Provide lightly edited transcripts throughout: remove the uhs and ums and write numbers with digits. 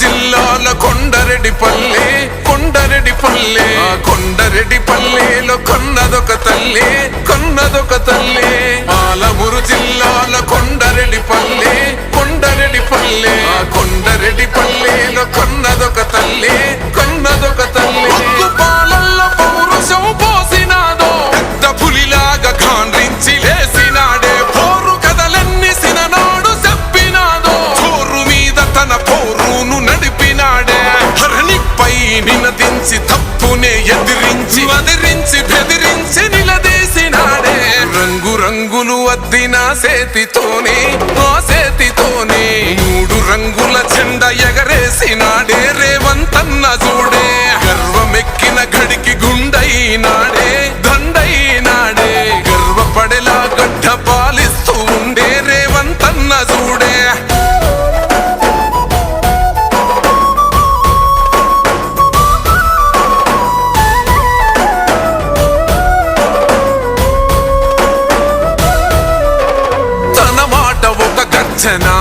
జిల్లాల కొండరెడ్డిపల్లె కొండరెడ్డిపల్లె కొండరెడ్డిపల్లెలో కొన్నదొక తల్లి కొన్నదొక తల్లి పాలమూరు జిల్లాల కొండరెడ్డిపల్లె కొండరెడ్డిపల్లె కొండరెడ్డిపల్లెలో కొన్నదొక తల్లి కొన్నదొక తల్లి పాలల్లో పౌరుషం పోసినాదో పెద్ద పులిలాగా ఖాండ్రించి లేసినాడే పోరు కథలన్నీ సిననాడు చెప్పినాదో చోరు మీద తన పోరును నడిపినాడే హరణిపై నినదించి తప్పునే ఎదిరించి వదిరించి బెదిరించి నిలదీసినాడే రంగు రంగులు అద్దిన సేతితోనే ఆ సేతితోనే 3 రంగుల జెండా ఎగరేసినాడే రేవంతన్న చూడే గర్వమెక్కిన గడికి గుండైనాడే దండైనాడే గర్వపడేలా గడ్డ పాలిస్తూ ఉండే రేవంతన్న చూడే తన మాట ఒక గర్జనా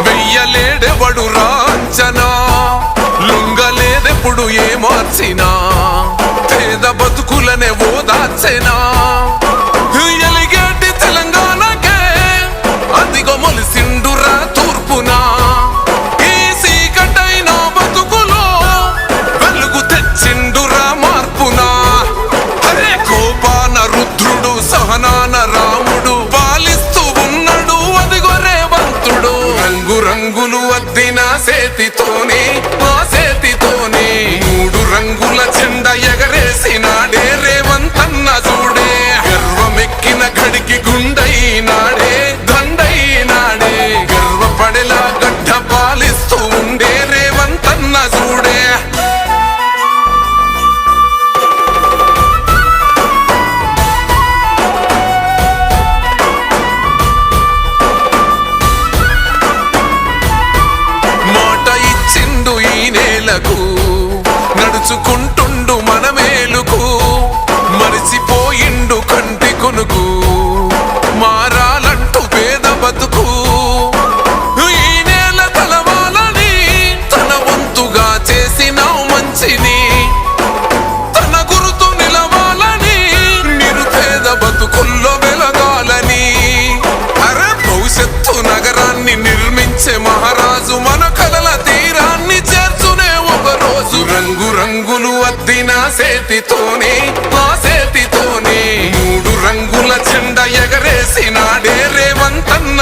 వెయ్యలేడెవడు రాంచనా లొంగలేదెప్పుడు ఏ మార్చినా పేద బతుకులనే ఓదార్చెనా ఎలిగేటి తెలంగాణకే అదిగో మొలిసిండురా తూర్పునా ఈ సీకటైన బతుకులో వెలుగు తెచ్చిండురా మార్పునా అరే కోపాన రుద్రుడు సహనాన రాముడు పాలిస్తూ ఉన్నాడు అదిగో రేవంతుడు రంగు రంగులు అద్దిన సేతితోనే ఆ సేతితోనే 3 రంగుల జెండా ఎగరేసినాడే రేవంతన్న చూడే గర్వమెక్కిన గడికి గుండైనాడే దండైనాడే గర్వపడేలా గడ్డ పాలిస్తూ ఉండే రేవంతన్న చూడే మాట ఇచ్చిండు ఈ నేలకు నడుచుకుంటుండు మన మేలుకు మరిచిపోయిండు కంటి కొనుకు మారాలంటూ పేద బతుకు ఈ నేల తలవాలని తన వంతుగా చేసినావు మంచిని తన గురుతు నిలవాలని నిరుపేద బతుకుల్లో వెలగాలని అరే భవిష్యత్తు నగరాన్ని నిర్మించే మహారాజు మన కలల తీరాన్ని చేర్చునే ఒక రోజు రంగు రంగులు అద్దిన సేతితోనే ఆ సేతితోనే 3 రంగుల జెండా ఎగరేసినాడే రేవంతన్న